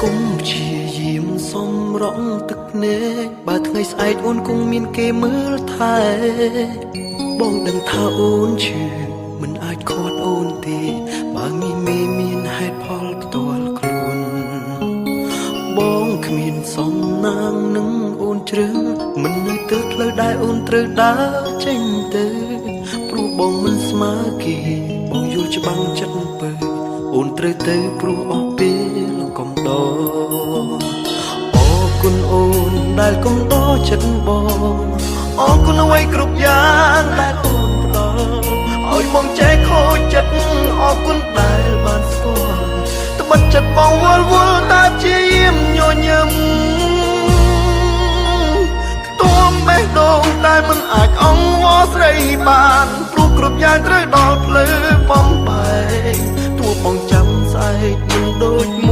គុំជាយាមសំរងទឹកភ្នែកបើថ្ងៃស្អែកអូនគង់មានគេមើលថែបងដឹងថាអូនឈឺមិនអាចខាត់អូនទេបើមេមានហេតុផលផ្ទាល់ខ្លួនបងគ្មានសំណាងនឹងអូនជ្រឹងមិននៅទៅផ្លូវដែលអូនត្រូវដើរចេញទៅព្រោះបងមិនស្មើគេបងយល់ច្បាំងចិត្តពើអូនត្រូវទៅព្រោះអស់ពេលកំដរអរគុណអូនដែលកំដរចិត្តបងអរគុណអ្វីគ្រប់យ៉ាងដែលអូនផ្ដល់ឲ្យបងចែកខូចចិត្តអរគុណដែលបានស្គាល់ត្បិតចិត្តបងវល់តែជាយាមញញឹមខ្ទួមបេះដូងតែមិនអាចអង្វរស្រីបានព្រោះគ្រប់យ៉ាងត្រូវដល់ភ្លឺបំបែកទោះបងចាំស្អែកមិនដូច